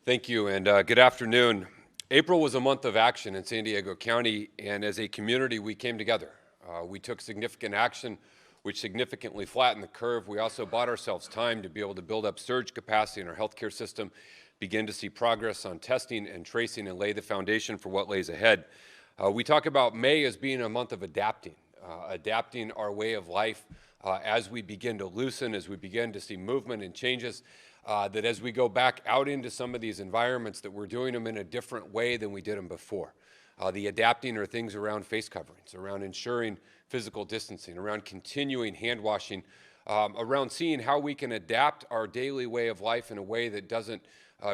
Thank you, and good afternoon. April was a month of action in San Diego County, and as a community, we came together. We took significant action, which significantly flattened the curve. We also bought ourselves time to be able to build up surge capacity in our healthcare system, begin to see progress on testing and tracing, and lay the foundation for what lays ahead. We talk about May as being a month of adapting our way of life as we begin to loosen, as we begin to see movement and changes. That as we go back out into some of these environments, that we're doing them in a different way than we did them before. The adapting are things around face coverings, around ensuring physical distancing, around continuing hand washing, around seeing how we can adapt our daily way of life in a way that doesn't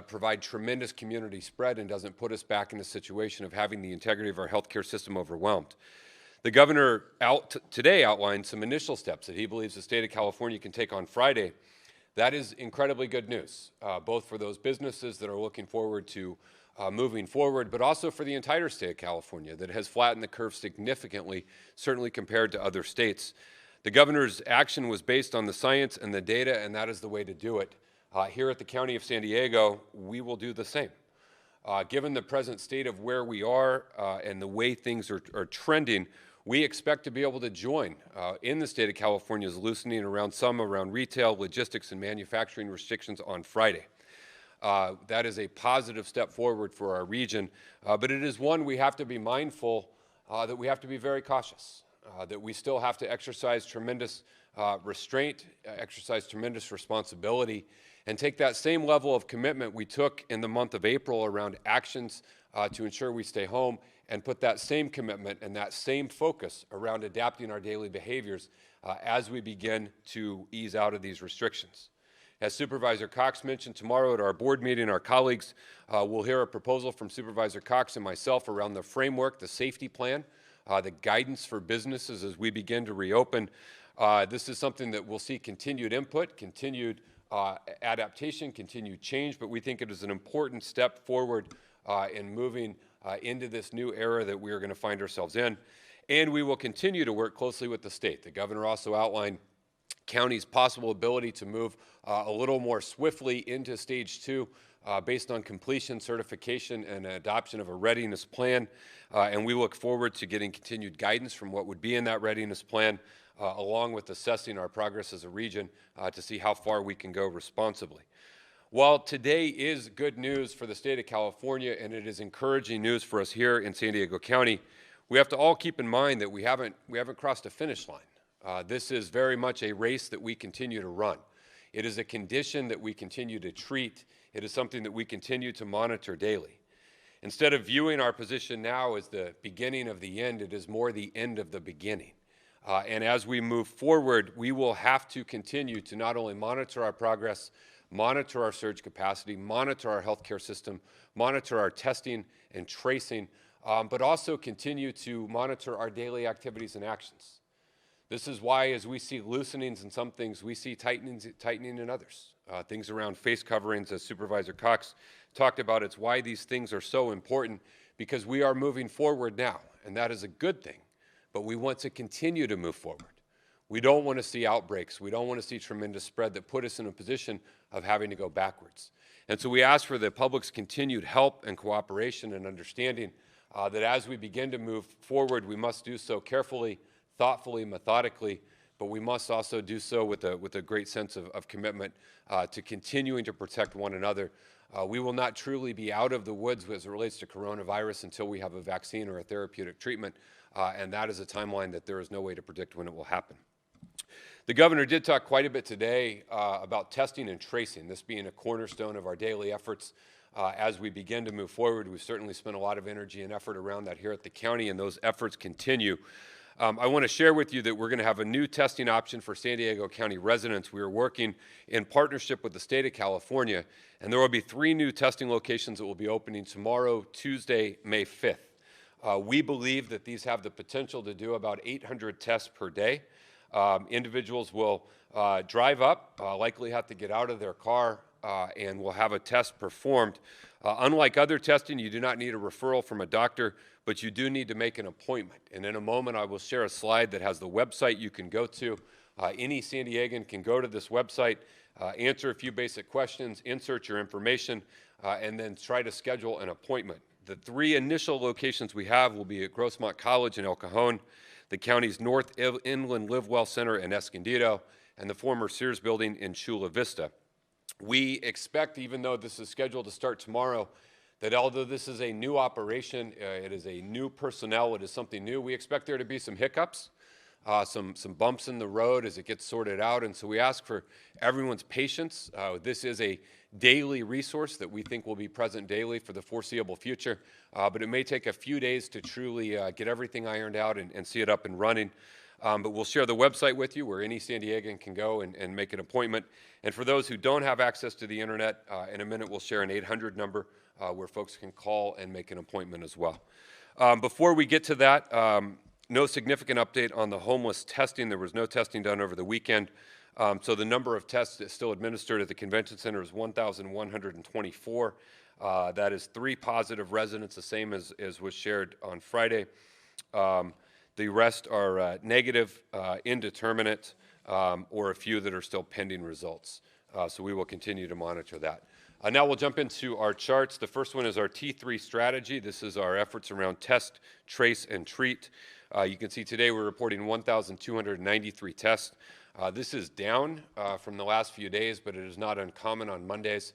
provide tremendous community spread and doesn't put us back in a situation of having the integrity of our healthcare system overwhelmed. The governor today outlined some initial steps that he believes the state of California can take on Friday. That is incredibly good news, both for those businesses that are looking forward to moving forward, but also for the entire state of California that has flattened the curve significantly, certainly compared to other states. The governor's action was based on the science and the data, and that is the way to do it. Here at the County of San Diego, we will do the same. Given the present state of where we are and the way things are trending, we expect to be able to join in the state of California's loosening around retail, logistics, and manufacturing restrictions on Friday. That is a positive step forward for our region, but it is one we have to be mindful that we have to be very cautious, that we still have to exercise tremendous restraint, exercise tremendous responsibility, and take that same level of commitment we took in the month of April around actions to ensure we stay home, and put that same commitment and that same focus around adapting our daily behaviors as we begin to ease out of these restrictions. As Supervisor Cox mentioned, tomorrow at our board meeting, our colleagues will hear a proposal from Supervisor Cox and myself around the framework, the safety plan, the guidance for businesses as we begin to reopen. This is something that we'll see continued input, continued adaptation, continued change, but we think it is an important step forward in moving into this new era that we are going to find ourselves in. And we will continue to work closely with the state. The governor also outlined county's possible ability to move a little more swiftly into stage 2 based on completion, certification, and adoption of a readiness plan. And we look forward to getting continued guidance from what would be in that readiness plan, along with assessing our progress as a region to see how far we can go responsibly. While today is good news for the state of California and it is encouraging news for us here in San Diego County, we have to all keep in mind that we haven't crossed a finish line. This is very much a race that we continue to run. It is a condition that we continue to treat. It is something that we continue to monitor daily. Instead of viewing our position now as the beginning of the end, it is more the end of the beginning. And as we move forward, we will have to continue to not only monitor our progress, monitor our surge capacity, monitor our healthcare system, monitor our testing and tracing, but also continue to monitor our daily activities and actions. This is why, as we see loosenings in some things, we see tightening in others. Things around face coverings, as Supervisor Cox talked about, it's why these things are so important, because we are moving forward now, and that is a good thing, but we want to continue to move forward. We don't want to see outbreaks. We don't want to see tremendous spread that put us in a position of having to go backwards. And so we ask for the public's continued help and cooperation and understanding that as we begin to move forward, we must do so carefully, thoughtfully, methodically, but we must also do so with a great sense of commitment to continuing to protect one another. We will not truly be out of the woods as it relates to coronavirus until we have a vaccine or a therapeutic treatment, and that is a timeline that there is no way to predict when it will happen. The governor did talk quite a bit today about testing and tracing, this being a cornerstone of our daily efforts as we begin to move forward. We've certainly spent a lot of energy and effort around that here at the county, and those efforts continue. I want to share with you that we're going to have a new testing option for San Diego County residents. We are working in partnership with the state of California, and there will be 3 new testing locations that will be opening tomorrow, Tuesday, May 5th. We believe that these have the potential to do about 800 tests per day. Individuals will drive up, likely have to get out of their car, and will have a test performed. Unlike other testing, you do not need a referral from a doctor, but you do need to make an appointment. And in a moment, I will share a slide that has the website you can go to Any San Diegan can go to this website, answer a few basic questions, insert your information, and then try to schedule an appointment. The 3 initial locations we have will be at Grossmont College in El Cajon, the county's North Inland Live Well Center in Escondido, and the former Sears building in Chula Vista. We expect, even though this is scheduled to start tomorrow, that although this is a new operation, it is a new personnel, it is something new, we expect there to be some hiccups, some bumps in the road as it gets sorted out, and so we ask for everyone's patience. This is a daily resource that we think will be present daily for the foreseeable future, but it may take a few days to truly get everything ironed out and see it up and running. But we'll share the website with you where any San Diegan can go and make an appointment. And for those who don't have access to the internet, in a minute we'll share an 800 number where folks can call and make an appointment as well. Before we get to that, no significant update on the homeless testing. There was no testing done over the weekend. So the number of tests still administered at the convention center is 1,124. That is 3 positive residents, the same as was shared on Friday. The rest are negative, indeterminate, or a few that are still pending results. So we will continue to monitor that. Now we'll jump into our charts. The first one is our T3 strategy. This is our efforts around test, trace, and treat. You can see today we're reporting 1,293 tests. This is down from the last few days, but it is not uncommon on Mondays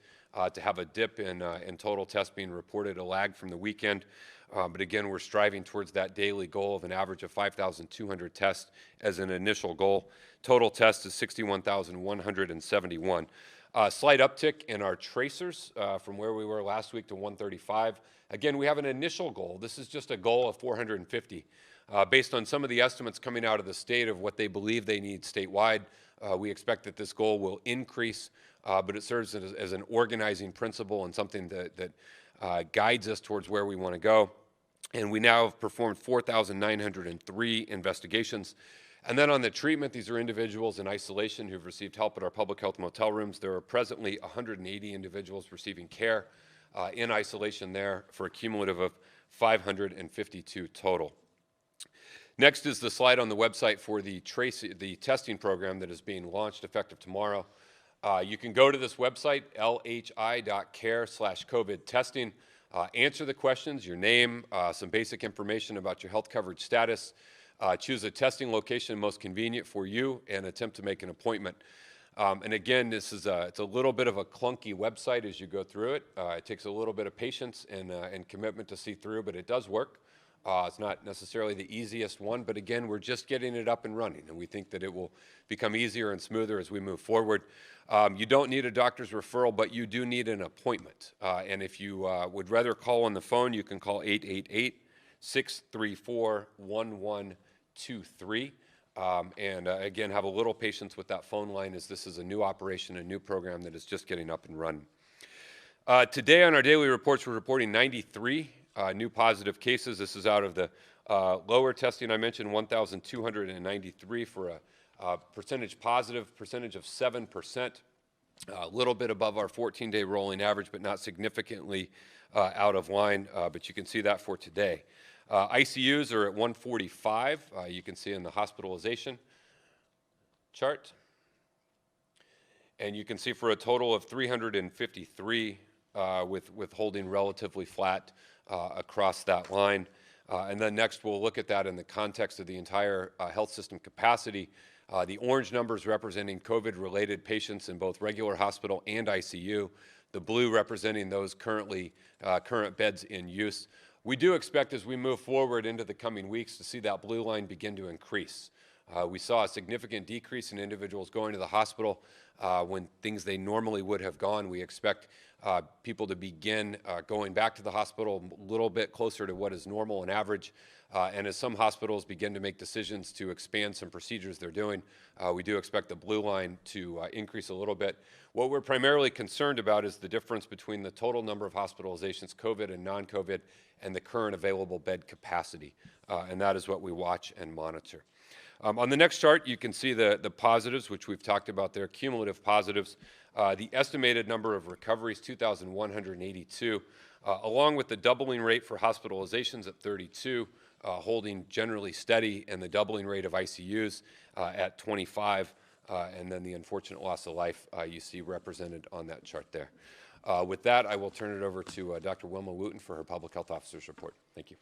to have a dip in total tests being reported, a lag from the weekend. But again, we're striving towards that daily goal of an average of 5,200 tests as an initial goal. Total tests is 61,171. Slight uptick in our tracers from where we were last week to 135. Again, we have an initial goal. This is just a goal of 450. Based on some of the estimates coming out of the state of what they believe they need statewide, we expect that this goal will increase, but it serves as an organizing principle and something that guides us towards where we want to go. And we now have performed 4,903 investigations. And then on the treatment, these are individuals in isolation who've received help at our public health motel rooms. There are presently 180 individuals receiving care in isolation there for a cumulative of 552 total. Next is the slide on the website for the testing program that is being launched effective tomorrow. You can go to this website, lhi.care/COVID testing. Answer the questions, your name, some basic information about your health coverage status, choose a testing location most convenient for you, and attempt to make an appointment. And again, it's a little bit of a clunky website as you go through it. It takes a little bit of patience and commitment to see through, but it does work. It's not necessarily the easiest one, but again, we're just getting it up and running, and we think that it will become easier and smoother as we move forward. You don't need a doctor's referral, but you do need an appointment. And if you would rather call on the phone, you can call 888-634-1123. Again, have a little patience with that phone line as this is a new operation, a new program that is just getting up and running. Today on our daily reports, we're reporting 93 new positive cases. This is out of the lower testing I mentioned, 1,293 for a percentage positive percentage of 7%, a little bit above our 14-day rolling average, but not significantly out of line, but you can see that for today. ICUs are at 145, you can see in the hospitalization chart. And you can see for a total of 353 with holding relatively flat across that line. And then next we'll look at that in the context of the entire health system capacity. The orange numbers representing COVID-related patients in both regular hospital and ICU. The blue representing those current beds in use. We do expect as we move forward into the coming weeks to see that blue line begin to increase. We saw a significant decrease in individuals going to the hospital when things they normally would have gone. We expect people to begin going back to the hospital a little bit closer to what is normal and average. And as some hospitals begin to make decisions to expand some procedures they're doing, we do expect the blue line to increase a little bit. What we're primarily concerned about is the difference between the total number of hospitalizations, COVID and non-COVID, and the current available bed capacity. And that is what we watch and monitor. On the next chart, you can see the positives, which we've talked about there, cumulative positives. The estimated number of recoveries, 2,182, along with the doubling rate for hospitalizations at 32, holding generally steady, and the doubling rate of ICUs at 25, and then the unfortunate loss of life you see represented on that chart there. With that, I will turn it over to Dr. Wilma Wooten for her Public Health Officer's report. Thank you.